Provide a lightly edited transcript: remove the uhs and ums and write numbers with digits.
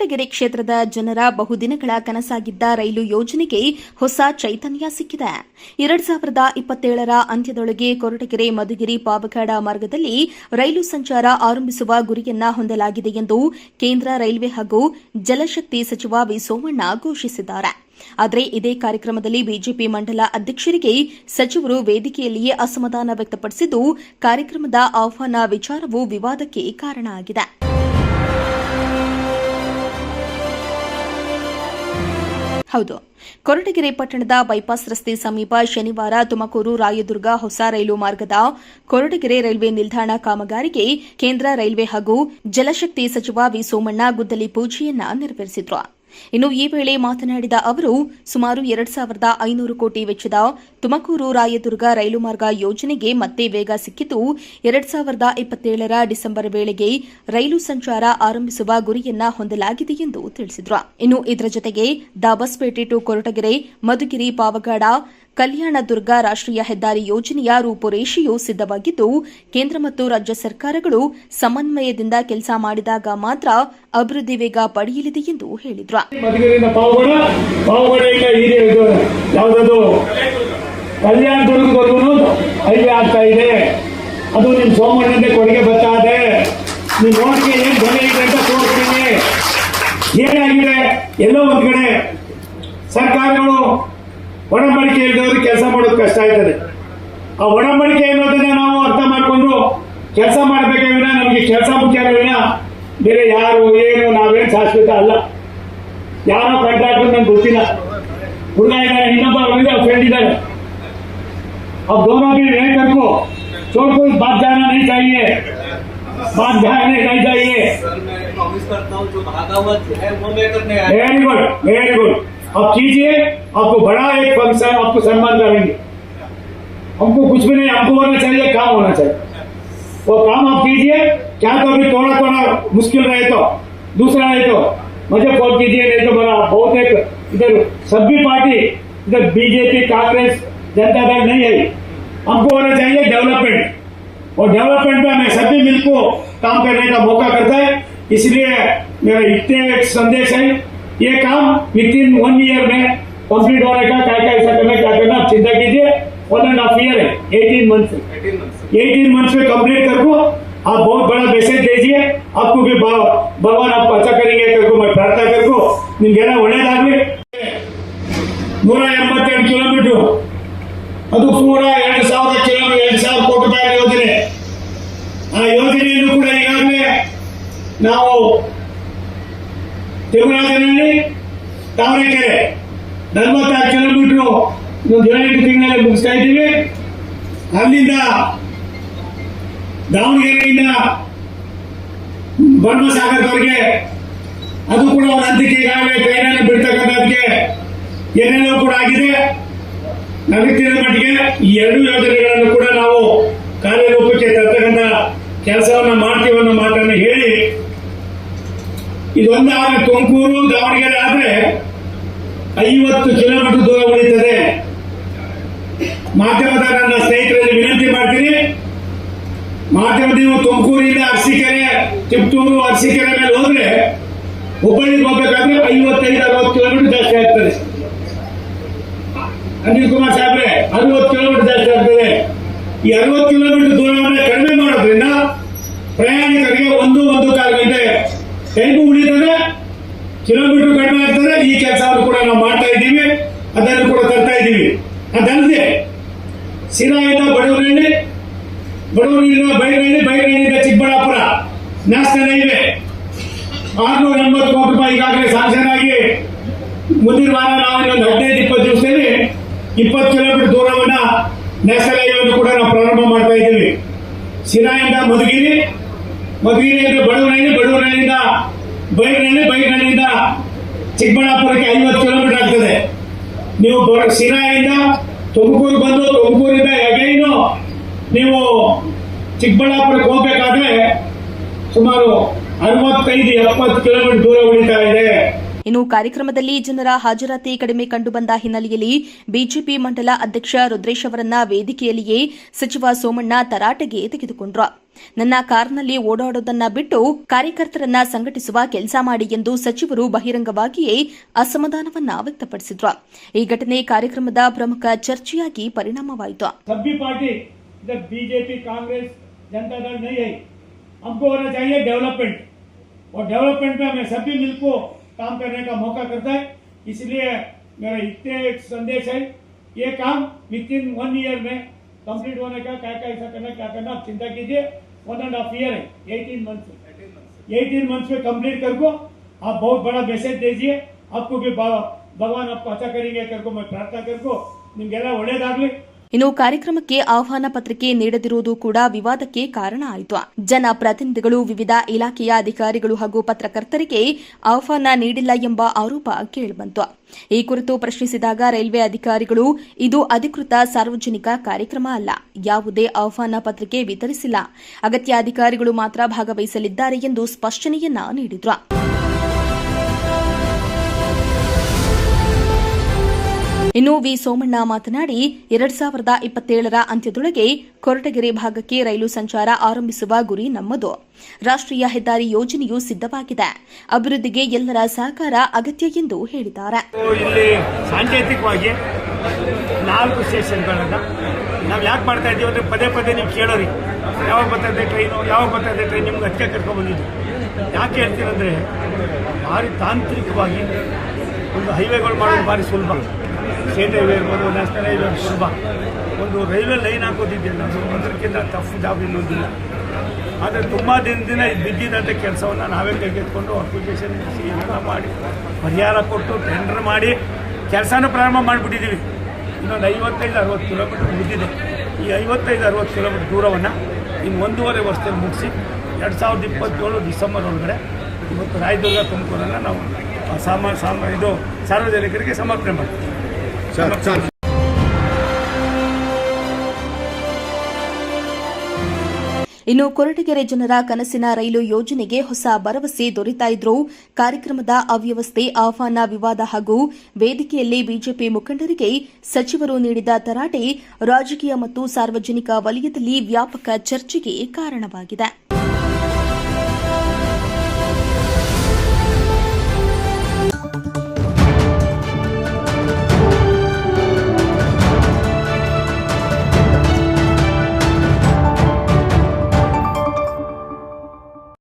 ಕೊರಟಗೆರೆ ಕ್ಷೇತ್ರದ ಜನರ ಬಹುದಿನಗಳ ಕನಸಾಗಿದ್ದ ರೈಲು ಯೋಜನೆಗೆ ಹೊಸ ಚೈತನ್ಯ ಸಿಕ್ಕಿದೆ. 2027ರ ಅಂತ್ಯದೊಳಗೆ ಕೊರಟಗೆರೆ ಮಧುಗಿರಿ ಪಾವಗಡ ಮಾರ್ಗದಲ್ಲಿ ರೈಲು ಸಂಚಾರ ಆರಂಭಿಸುವ ಗುರಿಯನ್ನ ಹೊಂದಲಾಗಿದೆ ಎಂದು ಕೇಂದ್ರ ರೈಲ್ವೆ ಹಾಗೂ ಜಲಶಕ್ತಿ ಸಚಿವ ವಿ ಸೋಮಣ್ಣ ಘೋಷಿಸಿದ್ದಾರೆ. ಆದರೆ ಇದೇ ಕಾರ್ಯಕ್ರಮದಲ್ಲಿ ಬಿಜೆಪಿ ಮಂಡಲ ಅಧ್ಯಕ್ಷರಿಗೆ ಸಚಿವರು ವೇದಿಕೆಯಲ್ಲಿಯೇ ಅಸಮಾಧಾನ ವ್ಯಕ್ತಪಡಿಸಿದ್ದು, ಕಾರ್ಯಕ್ರಮದ ಆಹ್ವಾನ ವಿಚಾರವು ವಿವಾದಕ್ಕೆ ಕಾರಣ ಆಗಿದೆ. ಹೌದು, ಕೊರಟಗೆರೆ ಪಟ್ಟಣದ ಬೈಪಾಸ್ ರಸ್ತೆ ಸಮೀಪ ಶನಿವಾರ ತುಮಕೂರು ರಾಯದುರ್ಗ ಹೊಸ ರೈಲು ಮಾರ್ಗದ ಕೊರಟಗೆರೆ ರೈಲ್ವೆ ನಿಲ್ದಾಣ ಕಾಮಗಾರಿಗೆ ಕೇಂದ್ರ ರೈಲ್ವೆ ಹಾಗೂ ಜಲಶಕ್ತಿ ಸಚಿವ ವಿ ಸೋಮಣ್ಣ ಗುದ್ದಲಿ ಪೂಜೆಯನ್ನ ನೆರವೇರಿಸಿದರು. ಇನ್ನು ಈ ವೇಳೆ ಮಾತನಾಡಿದ ಅವರು, ಸುಮಾರು 2,500 ಕೋಟಿ ವೆಚ್ಚದ ತುಮಕೂರು ರಾಯದುರ್ಗ ರೈಲು ಮಾರ್ಗ ಯೋಜನೆಗೆ ಮತ್ತೆ ವೇಗ ಸಿಕ್ಕಿದ್ದು, 2027ರ ಡಿಸೆಂಬರ್ ವೇಳೆಗೆ ರೈಲು ಸಂಚಾರ ಆರಂಭಿಸುವ ಗುರಿಯನ್ನ ಹೊಂದಲಾಗಿದೆ ಎಂದು ತಿಳಿಸಿದರು. ಇನ್ನು ಇದರ ಜೊತೆಗೆ ದಾಬಸ್ಪೇಟೆ ಟು ಕೊರಟಗೆರೆ, ಮಧುಗಿರಿ, ಪಾವಗಡ, ಕಲ್ಯಾಣದುರ್ಗ ರಾಷ್ಟ್ರೀಯ ಹೆದ್ದಾರಿ ಯೋಜನೆಯ ರೂಪುರೇಷೆಯೂ ಸಿದ್ದವಾಗಿದ್ದು, ಕೇಂದ್ರ ಮತ್ತು ರಾಜ್ಯ ಸರ್ಕಾರಗಳು ಸಮನ್ವಯದಿಂದ ಕೆಲಸ ಮಾಡಿದಾಗ ಮಾತ್ರ ಅಭಿವೃದ್ಧಿ ವೇಗ ಪಡೆಯಲಿದೆ ಎಂದು ಹೇಳಿದರು. ಕಲ್ಯಾಣದುರ್ಗವರೆಗೂ ಹೈವೇ ಆಗ್ತಾ ಇದೆ. ಅದು ನಿಮ್ಮ ಸೋಮಣ್ಣಂದೇ ಕೊಡುಗೆ ಬರ್ತಾ ಇದೆ. ನೀವು ನೋಡಿಕೆ ಏನು ಬೆಲೆ ಇದೆ ಅಂತ ತೋರಿಸ್ತೀನಿ. ಏನಾಗಿದೆ, ಎಲ್ಲೋ ಒಂದು ಕಡೆ ಸರ್ಕಾರಗಳು ಒಡಂಬಡಿಕೆ ಇಲ್ಲದವರು ಕೆಲಸ ಮಾಡೋದು ಕಷ್ಟ ಆಯ್ತದೆ. ಆ ಒಡಂಬಡಿಕೆ ಅನ್ನೋದನ್ನ ನಾವು ಅರ್ಥ ಮಾಡಿಕೊಂಡು ಕೆಲಸ ಮಾಡಬೇಕೇ ವಿನ ನಮಗೆ ಕೆಲಸ ಮುಖ್ಯ ವಿನ ಬೇರೆ ಯಾರು ಏನು ನಾವೇನು ಶಾಶ್ವತ ಅಲ್ಲ. ಯಾರೋ ಕಾಂಟ್ರಾಕ್ಟರ್ ನಂಗೆ ಗೊತ್ತಿಲ್ಲ. ಹುಡುಗ ಇದ್ದಾರೆ, ಇನ್ನೊಬ್ಬ ಫ್ರೆಂಡ್ ಇದ್ದಾರೆ. अब दोनों भी नहीं करको छोड़ कोई बात जाना नहीं चाहिए, बात जाने नहीं चाहिए. Very good, very good. अब कीजिए, आपको बड़ा एक फंक्शन, आपको सम्मान करेंगे. हमको कुछ भी नहीं, हमको होना चाहिए, काम होना चाहिए. वो काम आप कीजिए. क्या तो अभी थोड़ा थोड़ा मुश्किल रहे तो दूसरा रहे तो मुझे फोन कीजिए, नहीं तो बड़ा बहुत एक इधर सभी पार्टी, इधर बीजेपी, कांग्रेस, जनता दल नहीं है. हमको होना चाहिए डेवलपमेंट, और डेवलपमेंट में हमें सभी मिलकर काम करने का मौका करता है. इसलिए मेरा इतने संदेश है, ये काम विद इन 1 ईयर में कंप्लीट होने का, क्या क्या ऐसा करना, क्या करना, आप चिंता कीजिए. 1.5 ईयर है, 18 मंथ्स में कंप्लीट करको आप बहुत बड़ा मैसेज दीजिए. आपको भी भगवान आपको अच्छा करेंगे करको मैं प्रार्थना करको निम्गेना ಒಳ್ಳೆಯದಾಗಲಿ. 182 ಕಿಲೋಮೀಟರ್, ಅದು ಕೂಡ 2,000 ಕಿಲೋಮೀಟರ್, 2,000 ಕೋಟಿ ರೂಪಾಯಿ ಯೋಜನೆ. ಆ ಯೋಜನೆಯನ್ನು ಕೂಡ ಈಗಾಗಲೇ ನಾವು ತಿರುಮಲದಲ್ಲಿ ತಾವರೆಕೆರೆ 46 ಕಿಲೋಮೀಟರ್ 18 ತಿಂಗಳಲ್ಲಿ ಮುಗಿಸ್ತಾ ಇದ್ದೀವಿ. ಅಲ್ಲಿಂದ ದಾವಣಗೆರೆಯಿಂದ ಭರಮಸಾಗರದವರೆಗೆ ಅದು ಕೂಡ ಒಂದು ಹಂತಕ್ಕೆ ಈಗಾಗಲೇ ಟ್ರೈನನ್ನು ಬಿಡ್ತಕ್ಕಂಥದ್ದಕ್ಕೆ ಏನೇನೋ ಕೂಡ ಆಗಿದೆ. ನನಗೆ ತಿಳಿದ ಮಟ್ಟಿಗೆ ಈ 2 ಯೋಜನೆಗಳನ್ನು ಕೂಡ ನಾವು ಕಾರ್ಯರೂಪಕ್ಕೆ ತರ್ತಕ್ಕಂಥ ಕೆಲಸವನ್ನ ಮಾಡ್ತೀವಿ ಅನ್ನೋ ಮಾತನ್ನು ಹೇಳಿ, ಇದೊಂದು ಆದ್ರೆ ತುಮಕೂರು ದಾವಣಗೆರೆ ಆದ್ರೆ 50 ಕಿಲೋಮೀಟರ್ ದೂರ ಉಳಿತದೆ. ಮಾಧ್ಯಮದ ನನ್ನ ಸ್ನೇಹಿತರಲ್ಲಿ ವಿನಂತಿ ಮಾಡ್ತೀನಿ, ನೀವು ತುಮಕೂರಿಂದ ಅರಸೀಕೆರೆ, ತಿಪ್ಟೂರು, ಅರಸೀಕೆರೆ ಮೇಲೆ ಹೋದ್ರೆ ಹುಬ್ಬಳ್ಳಿಗೆ ಹೋಗ್ಬೇಕಾದ್ರೆ 55-60 ಕಿಲೋಮೀಟರ್ ಜಾಸ್ತಿ ಆಗ್ತದೆ. ಅನಿಲ್ ಕುಮಾರ್ ಸಾಹೇಬ್ರೆ, 60 ಕಿಲೋಮೀಟರ್ ಜಾಸ್ತಿ ಆಗ್ತದೆ. ಈ 60 ಕಿಲೋಮೀಟರ್ ದೂರವನ್ನು ಕಡಿಮೆ ಮಾಡೋದ್ರಿಂದ ಪ್ರಯಾಣಿಕರಿಗೆ 1.25 ಗಂಟೆ ಟೈಮು ಉಳಿತದೆ, ಕಿಲೋಮೀಟರ್ ಕಡಿಮೆ ಆಗ್ತದೆ. ಈ ಕೆಲಸವನ್ನು ಕೂಡ ನಾವು ಮಾಡ್ತಾ ಇದ್ದೀವಿ, ಅದನ್ನು ಕೂಡ ತರ್ತಾ ಇದ್ದೀವಿ. ಅದಲ್ಲದೆ ಸಿರಾಯಿಂದ ಬಡವರಹಳ್ಳಿ, ಬೈರಹಳ್ಳಿಯಿಂದ ಚಿಕ್ಕಬಳ್ಳಾಪುರ ನ್ಯಾಷನಲ್ ಹೈವೇ 680 ಕೋಟಿ ರೂಪಾಯಿ ಈಗಾಗಲೇ ಸಾಂಕ್ಷನ್ ಆಗಿ ಮುಂದಿನ ವಾರ ನಾವು 15-20 ದಿವಸದಲ್ಲಿ 20 ಕಿಲೋಮೀಟರ್ ದೂರವನ್ನ ನ್ಯಾಷನಲ್ ಹೈವೇಯನ್ನು ಕೂಡ ನಾವು ಪ್ರಾರಂಭ ಮಾಡ್ತಾ ಇದ್ದೀವಿ. ಸಿರಾಯಿಂದ ಮಧುಗಿರಿಯಿಂದ ಬಡವನಹಳ್ಳಿಯಿಂದ ಬೈರಹಳ್ಳಿಯಿಂದ ಚಿಕ್ಕಬಳ್ಳಾಪುರಕ್ಕೆ 50 ಕಿಲೋಮೀಟರ್ ಆಗ್ತದೆ. ನೀವು ಸಿರಾಯಿಂದ ತುಮಕೂರು ಬಂದು ತುಮಕೂರಿಂದ ಎಗೈನು ನೀವು ಚಿಕ್ಕಬಳ್ಳಾಪುರಕ್ಕೆ ಹೋಗ್ಬೇಕಾದ್ರೆ ಸುಮಾರು 65-70 ಕಿಲೋಮೀಟರ್ ದೂರ ಉಳಿತಾ ಇದೆ. ಇನ್ನು ಕಾರ್ಯಕ್ರಮದಲ್ಲಿ ಜನರ ಹಾಜರಾತಿ ಕಡಿಮೆ ಕಂಡುಬಂದ ಹಿನ್ನೆಲೆಯಲ್ಲಿ ಬಿಜೆಪಿ ಮಂಡಲ ಅಧ್ಯಕ್ಷ ರುದ್ರೇಶ್ ಅವರನ್ನ ವೇದಿಕೆಯಲ್ಲಿಯೇ ಸಚಿವ ಸೋಮಣ್ಣ ತರಾಟೆಗೆ ತೆಗೆದುಕೊಂಡ್ರು. ನನ್ನ ಕಾರ್ನಲ್ಲಿ ಓಡಾಡೋದನ್ನ ಬಿಟ್ಟು ಕಾರ್ಯಕರ್ತರನ್ನ ಸಂಘಟಿಸುವ ಕೆಲಸ ಮಾಡಿ ಎಂದು ಸಚಿವರು ಬಹಿರಂಗವಾಗಿಯೇ ಅಸಮಾಧಾನವನ್ನ ವ್ಯಕ್ತಪಡಿಸಿದ್ರು. ಈ ಘಟನೆ ಕಾರ್ಯಕ್ರಮದ ಪ್ರಮುಖ ಚರ್ಚೆಯಾಗಿ ಪರಿಣಾಮವಾಯಿತು. सभी पार्टी इधर बीजेपी, कांग्रेस, जनता दल नहीं है. हमको होना चाहिए डेवलपमेंट, और डेवलपमेंट में हमें सभी मिलकर काम करने का मौका करता है. इसलिए मेरा इतने एक संदेश है, ये काम विद इन 1 ईयर में कंप्लीट होने का, क्या क्या ऐसा करना, क्या करना, आप चिंता कीजिए. 1.5 ईयर है, 18 मंथ्स में कंप्लीट करको आप बहुत बड़ा मैसेज दीजिए. आपको भी भगवान आपको अच्छा करेंगे करको मैं प्रार्थना करको निमಗೆಲ್ಲ ಒಳ್ಳೆಯದಾಗಲಿ. ಇನ್ನು ಕಾರ್ಯಕ್ರಮಕ್ಕೆ ಆಹ್ವಾನ ಪತ್ರಿಕೆ ನೀಡದಿರುವುದು ಕೂಡ ವಿವಾದಕ್ಕೆ ಕಾರಣ ಆಯಿತು. ಜನಪ್ರತಿನಿಧಿಗಳು, ವಿವಿಧ ಇಲಾಖೆಯ ಅಧಿಕಾರಿಗಳು ಹಾಗೂ ಪತ್ರಕರ್ತರಿಗೆ ಆಹ್ವಾನ ನೀಡಿಲ್ಲ ಎಂಬ ಆರೋಪ ಕೇಳಿಬಂತು. ಈ ಕುರಿತು ಪ್ರಶ್ನಿಸಿದಾಗ ರೈಲ್ವೆ ಅಧಿಕಾರಿಗಳು, ಇದು ಅಧಿಕೃತ ಸಾರ್ವಜನಿಕ ಕಾರ್ಯಕ್ರಮ ಅಲ್ಲ, ಯಾವುದೇ ಆಹ್ವಾನ ಪತ್ರಿಕೆ ವಿತರಿಸಿಲ್ಲ, ಅಗತ್ಯ ಅಧಿಕಾರಿಗಳು ಮಾತ್ರ ಭಾಗವಹಿಸಲಿದ್ದಾರೆ ಎಂದು ಸ್ಪಷ್ಟನೆಯನ್ನ ನೀಡಿದ್ರು. ಇನ್ನು ವಿ ಸೋಮಣ್ಣ ಮಾತನಾಡಿ 2027ರ ಅಂತ್ಯದೊಳಗೆ ಕೊರಟಗೆರೆ ಭಾಗಕ್ಕೆ ರೈಲು ಸಂಚಾರ ಆರಂಭಿಸುವ ಗುರಿ ನಮ್ಮದು. ರಾಷ್ಟ್ರೀಯ ಹೆದ್ದಾರಿ ಯೋಜನೆಯು ಸಿದ್ಧವಾಗಿದೆ. ಅಭಿವೃದ್ಧಿಗೆ ಎಲ್ಲರ ಸಹಕಾರ ಅಗತ್ಯ ಎಂದು ಹೇಳಿದ್ದಾರೆ. ಇಲ್ಲಿ ಸಾಂಕೇತಿಕವಾಗಿ 4 ಸ್ಟೇಷನ್ಗಳನ್ನು ನಾವು ಯಾಕೆ ಮಾಡ್ತಾ ಇದ್ದೀವಿ ಅಂದರೆ ಪದೇ ನೀವು ಕೇಳೋರಿ, ಯಾವಾಗ ಬರ್ತಾಯಿದೆ ಟ್ರೈನ್ ನಿಮ್ಗೆ ಅದಕ್ಕೆ ಕರ್ಕೊಂಡು ಬಂದಿದ್ದು. ಯಾಕೆ ಹೇಳ್ತೀರಂದರೆ ಭಾರಿ ತಾಂತ್ರಿಕವಾಗಿ ಒಂದು ಹೈವೇಗಳು ಮಾಡೋದು ಭಾರಿ ಸುಲಭ. ಸ್ಟೇಟ್ ಹೈವೇ ಇರ್ಬೋದು, ನ್ಯಾಷನಲ್ ಹೈವೇ ಸುಲಭ. ಒಂದು ರೈಲ್ವೆ ಲೈನ್ ಹಾಕೋದಿದೆಯಲ್ಲ, ಅದು ಅದಕ್ಕಿಂತ ಟಫ್ ಜಾಬ್ ಇನ್ನೊಂದಿಲ್ಲ. ಆದರೆ ತುಂಬ ದಿನ ಬಿದ್ದಿದ್ದಂಥ ಕೆಲಸವನ್ನು ನಾವೇ ಕೈಗೆತ್ಕೊಂಡು ಅಪ್ಲಿಕೇಶನ್ ಎಲ್ಲ ಮಾಡಿ ಪರಿಹಾರ ಕೊಟ್ಟು ಟೆಂಡರ್ ಮಾಡಿ ಕೆಲಸನೂ ಪ್ರಾರಂಭ ಮಾಡಿಬಿಟ್ಟಿದ್ದೀವಿ. ಇನ್ನೊಂದು 55-60 ಕಿಲೋಮೀಟರ್ ಬಿದ್ದಿದೆ. ಈ 55-60 ಕಿಲೋಮೀಟರ್ ದೂರವನ್ನು ಇನ್ನು 1.5 ವರ್ಷದಲ್ಲಿ ಮುಗಿಸಿ 2027 ಡಿಸೆಂಬರ್ ಒಳಗಡೆ ಇವತ್ತು ರಾಯದುರ್ಗ, ತುಮಕೂರನ್ನು ನಾವು ಇದು ಸಾರ್ವಜನಿಕರಿಗೆ ಸಮರ್ಪಣೆ ಮಾಡ್ತೀವಿ. ಇನ್ನು ಕೊರಟಗೆರೆ ಜನರ ಕನಸಿನ ರೈಲು ಯೋಜನೆಗೆ ಹೊಸ ಭರವಸೆ ದೊರೆತಾ ಇದ್ರೂ ಕಾರ್ಯಕ್ರಮದ ಅವ್ಯವಸ್ಥೆ, ಆಹ್ವಾನ, ವಿವಾದ ಹಾಗೂ ವೇದಿಕೆಯಲ್ಲಿ ಬಿಜೆಪಿ ಮುಖಂಡರಿಗೆ ಸಚಿವರು ನೀಡಿದ ತರಾಟೆ ರಾಜಕೀಯ ಮತ್ತು ಸಾರ್ವಜನಿಕ ವಲಯದಲ್ಲಿ ವ್ಯಾಪಕ ಚರ್ಚೆಗೆ ಕಾರಣವಾಗಿದೆ.